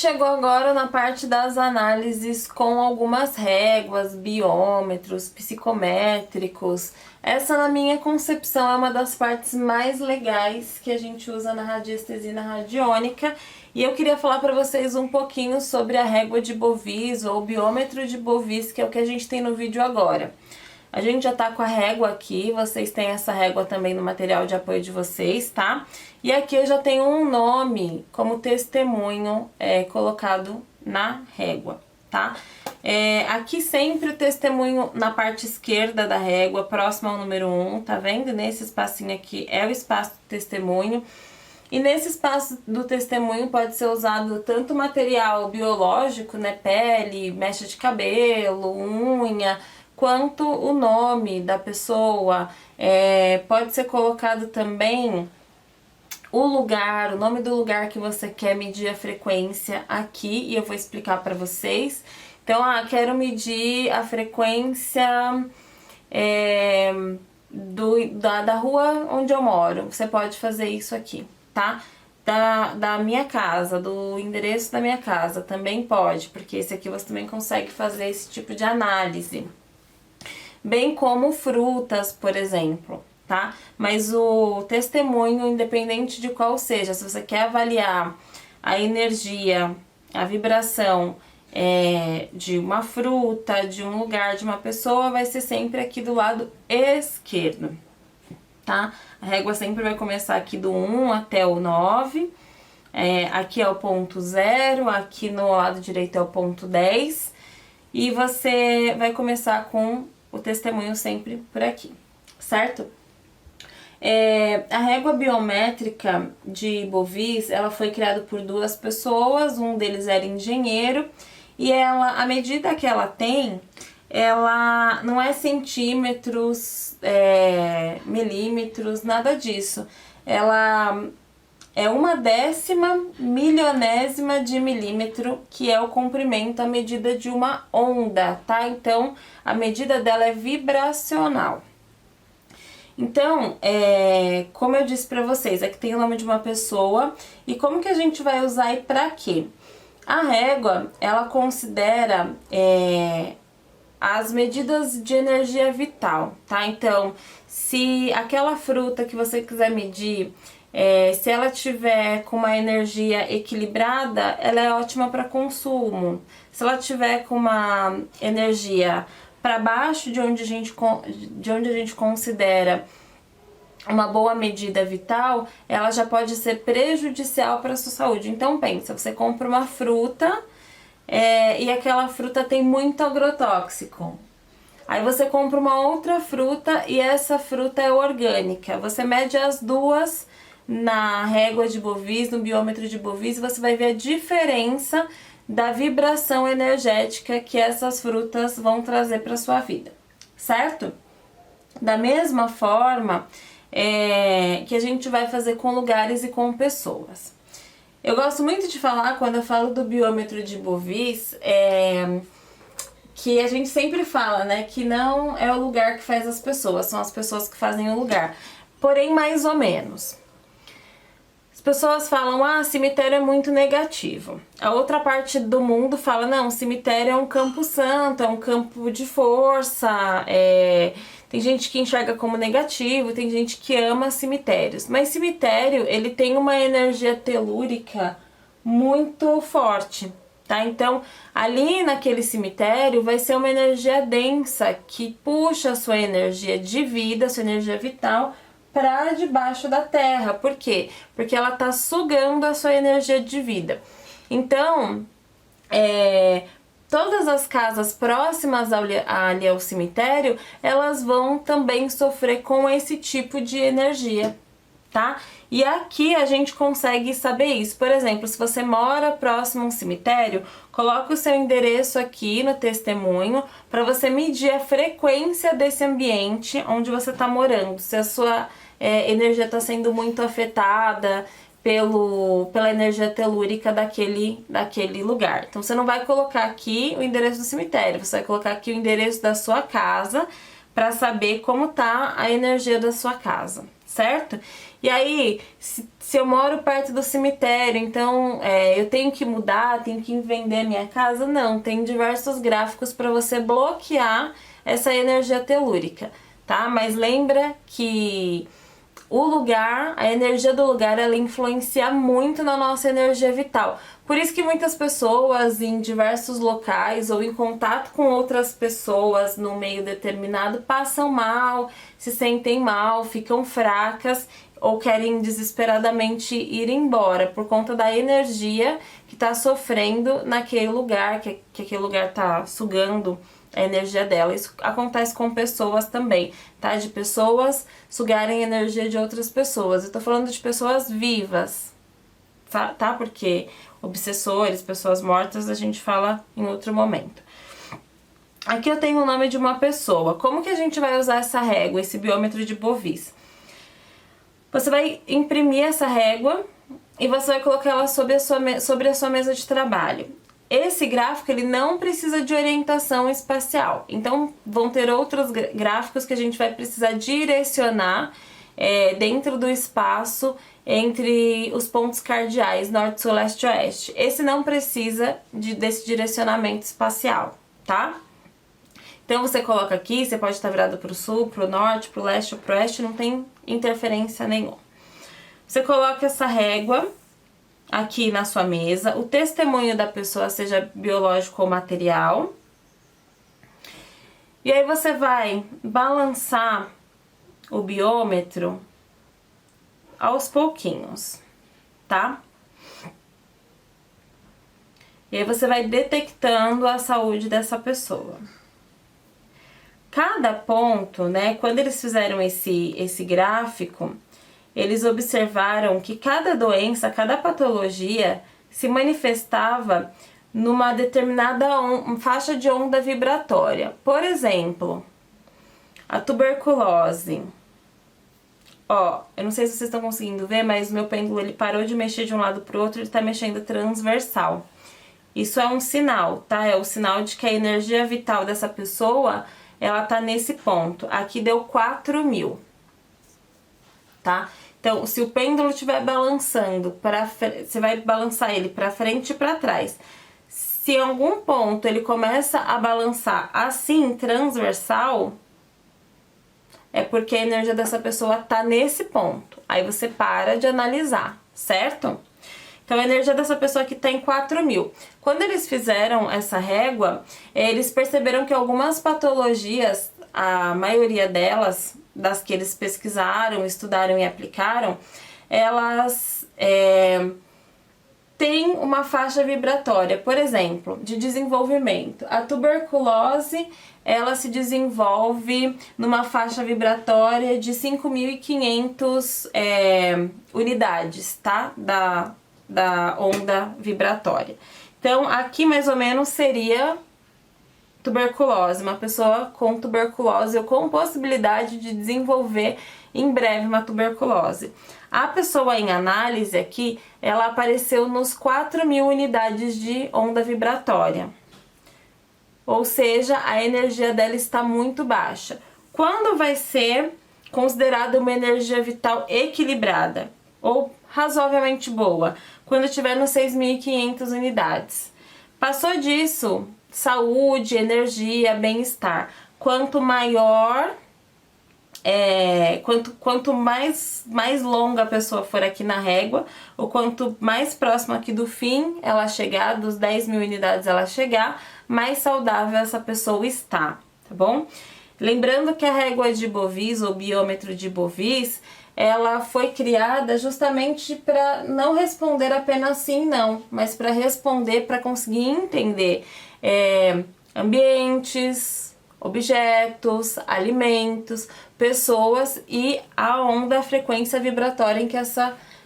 chegou agora na parte das análises com algumas réguas, biômetros, psicométricos. Essa, na minha concepção, é uma das partes mais legais que a gente usa na radiestesia e na radiônica. E eu queria falar para vocês um pouquinho sobre a régua de Bovise ou biômetro de Bovise, que é o que a gente tem no vídeo agora. A gente já tá com a régua aqui, vocês têm essa régua também no material de apoio de vocês, tá? E aqui eu já tenho um nome como testemunho colocado na régua, tá? Aqui sempre o testemunho na parte esquerda da régua, próximo ao número 1, tá vendo? Nesse espacinho aqui é o espaço do testemunho. E nesse espaço do testemunho pode ser usado tanto material biológico, né? Pele, mecha de cabelo, unha, quanto o nome da pessoa. Pode ser colocado também o lugar, o nome do lugar que você quer medir a frequência aqui, e eu vou explicar para vocês. Então, quero medir a frequência da rua onde eu moro. Você pode fazer isso aqui, tá? Da minha casa, do endereço da minha casa, também pode, porque esse aqui você também consegue fazer esse tipo de análise. Bem como frutas, por exemplo, tá? Mas o testemunho, independente de qual seja, se você quer avaliar a energia, a vibração de uma fruta, de um lugar, de uma pessoa, vai ser sempre aqui do lado esquerdo, tá? A régua sempre vai começar aqui do 1 até o 9, aqui é o ponto 0, aqui no lado direito é o ponto 10, e você vai começar com o testemunho sempre por aqui, certo? A régua biométrica de Bovise, ela foi criada por duas pessoas, um deles era engenheiro, e a medida que ela tem, ela não é centímetros, milímetros, nada disso. Ela é 1/10 milionésima de milímetro, que é o comprimento, a medida de uma onda, tá? Então, a medida dela é vibracional. Então, como eu disse pra vocês, aqui tem o nome de uma pessoa, e como que a gente vai usar e pra quê? A régua, ela considera as medidas de energia vital, tá? Então, se aquela fruta que você quiser medir, se ela tiver com uma energia equilibrada, ela é ótima para consumo. Se ela tiver com uma energia para baixo de onde a gente considera uma boa medida vital, ela já pode ser prejudicial para a sua saúde. Então pensa, você compra uma fruta e aquela fruta tem muito agrotóxico. Aí você compra uma outra fruta e essa fruta é orgânica. Você mede as duas na régua de Bovise, no biômetro de Bovise, você vai ver a diferença da vibração energética que essas frutas vão trazer para sua vida, certo? Da mesma forma que a gente vai fazer com lugares e com pessoas. Eu gosto muito de falar, quando eu falo do biômetro de Bovise, que a gente sempre fala, né, que não é o lugar que faz as pessoas, são as pessoas que fazem o lugar. Porém, mais ou menos. As pessoas falam, cemitério é muito negativo. A outra parte do mundo fala, não, cemitério é um campo santo, é um campo de força. Tem gente que enxerga como negativo, tem gente que ama cemitérios. Mas cemitério, ele tem uma energia telúrica muito forte, tá? Então, ali naquele cemitério vai ser uma energia densa que puxa a sua energia de vida, a sua energia vital, para debaixo da terra. Por quê? Porque ela tá sugando a sua energia de vida. Então, todas as casas próximas ali ao cemitério, elas vão também sofrer com esse tipo de energia, tá? E aqui a gente consegue saber isso. Por exemplo, se você mora próximo a um cemitério, coloca o seu endereço aqui no testemunho para você medir a frequência desse ambiente onde você está morando. Se a sua energia está sendo muito afetada pela energia telúrica daquele lugar. Então você não vai colocar aqui o endereço do cemitério, você vai colocar aqui o endereço da sua casa para saber como tá a energia da sua casa, certo? E aí, se eu moro perto do cemitério, então eu tenho que mudar, tenho que vender minha casa? Não, tem diversos gráficos para você bloquear essa energia telúrica, tá? Mas lembra que o lugar, a energia do lugar, ela influencia muito na nossa energia vital. Por isso que muitas pessoas em diversos locais ou em contato com outras pessoas no meio determinado passam mal, se sentem mal, ficam fracas ou querem desesperadamente ir embora por conta da energia que está sofrendo naquele lugar, que aquele lugar está sugando a energia dela. Isso acontece com pessoas também, tá? De pessoas sugarem a energia de outras pessoas. Eu tô falando de pessoas vivas, tá? Porque obsessores, pessoas mortas, a gente fala em outro momento. Aqui eu tenho o nome de uma pessoa. Como que a gente vai usar essa régua, esse biômetro de Bovis? Você vai imprimir essa régua e você vai colocar ela sobre a sua mesa de trabalho. Esse gráfico, ele não precisa de orientação espacial. Então, vão ter outros gráficos que a gente vai precisar direcionar dentro do espaço entre os pontos cardeais, norte, sul, leste e oeste. Esse não precisa desse direcionamento espacial, tá? Então, você coloca aqui, você pode estar virado para o sul, para o norte, para o leste ou para o oeste, não tem interferência nenhuma. Você coloca essa régua aqui na sua mesa, o testemunho da pessoa, seja biológico ou material. E aí você vai balançar o biômetro aos pouquinhos, tá? E aí você vai detectando a saúde dessa pessoa. Cada ponto, né, quando eles fizeram esse gráfico, eles observaram que cada doença, cada patologia se manifestava numa determinada faixa de onda vibratória. Por exemplo, a tuberculose. Ó, eu não sei se vocês estão conseguindo ver, mas o meu pêndulo ele parou de mexer de um lado para o outro, ele está mexendo transversal. Isso é um sinal, tá? É o sinal de que a energia vital dessa pessoa, ela tá nesse ponto. Aqui deu 4.000. Tá? Então, se o pêndulo estiver balançando, você vai balançar ele para frente e para trás. Se em algum ponto ele começa a balançar assim, transversal, é porque a energia dessa pessoa tá nesse ponto. Aí você para de analisar, certo? Então, a energia dessa pessoa aqui tá em 4.000. Quando eles fizeram essa régua, eles perceberam que algumas patologias, a maioria delas, das que eles pesquisaram, estudaram e aplicaram, elas têm uma faixa vibratória, por exemplo, de desenvolvimento. A tuberculose, ela se desenvolve numa faixa vibratória de 5.500 unidades, tá? Da onda vibratória. Então, aqui mais ou menos seria tuberculose, uma pessoa com tuberculose ou com possibilidade de desenvolver em breve uma tuberculose. A pessoa em análise aqui, ela apareceu nos 4.000 unidades de onda vibratória. Ou seja, a energia dela está muito baixa. Quando vai ser considerada uma energia vital equilibrada ou razoavelmente boa? Quando estiver nos 6.500 unidades. Passou disso, saúde, energia, bem-estar. Quanto maior, quanto mais longa a pessoa for aqui na régua, ou quanto mais próxima aqui do fim ela chegar, dos 10.000 unidades ela chegar, mais saudável essa pessoa está, tá bom? Lembrando que a régua de Bovis, ou biômetro de Bovis, ela foi criada justamente para não responder apenas sim e não, mas para responder, para conseguir entender ambientes, objetos, alimentos, pessoas e a onda, a frequência vibratória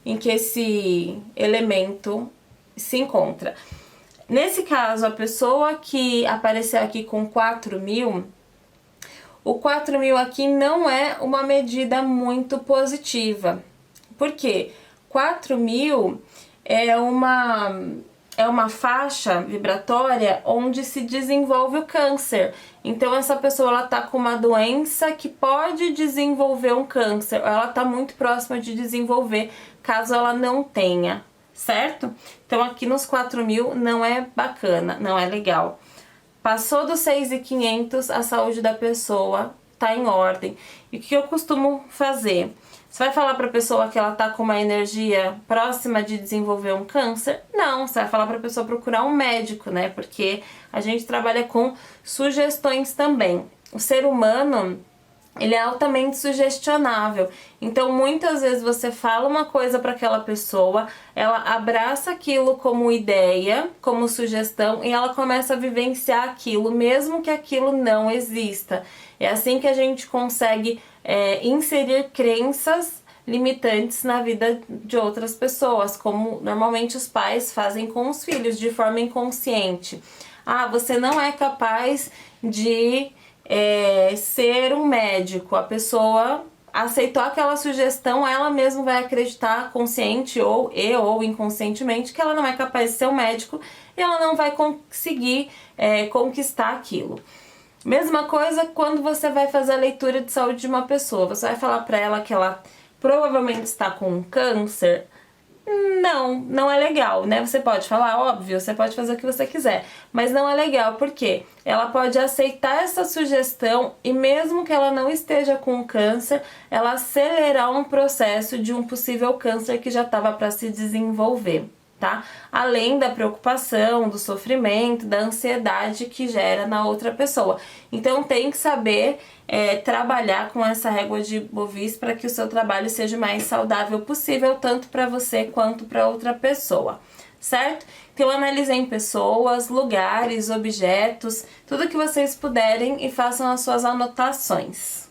em que esse elemento se encontra. Nesse caso, a pessoa que apareceu aqui com 4.000, o 4.000 aqui não é uma medida muito positiva. Por quê? 4.000 é é uma faixa vibratória onde se desenvolve o câncer. Então essa pessoa ela tá com uma doença que pode desenvolver um câncer, ela tá muito próxima de desenvolver, caso ela não tenha, certo? Então aqui nos 4.000 não é bacana, não é legal. Passou dos 6.500, a saúde da pessoa tá em ordem. E o que eu costumo fazer? Você vai falar para a pessoa que ela tá com uma energia próxima de desenvolver um câncer? Não, você vai falar para a pessoa procurar um médico, né? Porque a gente trabalha com sugestões também. O ser humano, ele é altamente sugestionável. Então, muitas vezes você fala uma coisa para aquela pessoa, ela abraça aquilo como ideia, como sugestão, e ela começa a vivenciar aquilo, mesmo que aquilo não exista. É assim que a gente consegue inserir crenças limitantes na vida de outras pessoas, como normalmente os pais fazem com os filhos, de forma inconsciente. Ah, você não é capaz de ser um médico. A pessoa aceitou aquela sugestão, ela mesma vai acreditar consciente ou inconscientemente que ela não é capaz de ser um médico e ela não vai conseguir conquistar aquilo. Mesma coisa quando você vai fazer a leitura de saúde de uma pessoa. Você vai falar para ela que ela provavelmente está com um câncer. Não é legal, né? Você pode falar, óbvio, você pode fazer o que você quiser, mas não é legal, porque ela pode aceitar essa sugestão e mesmo que ela não esteja com câncer, ela acelerar um processo de um possível câncer que já estava para se desenvolver, tá? Além da preocupação, do sofrimento, da ansiedade que gera na outra pessoa. Então tem que saber trabalhar com essa régua de Bovis para que o seu trabalho seja o mais saudável possível, tanto para você quanto para outra pessoa, certo? Então analisem pessoas, lugares, objetos, tudo que vocês puderem e façam as suas anotações.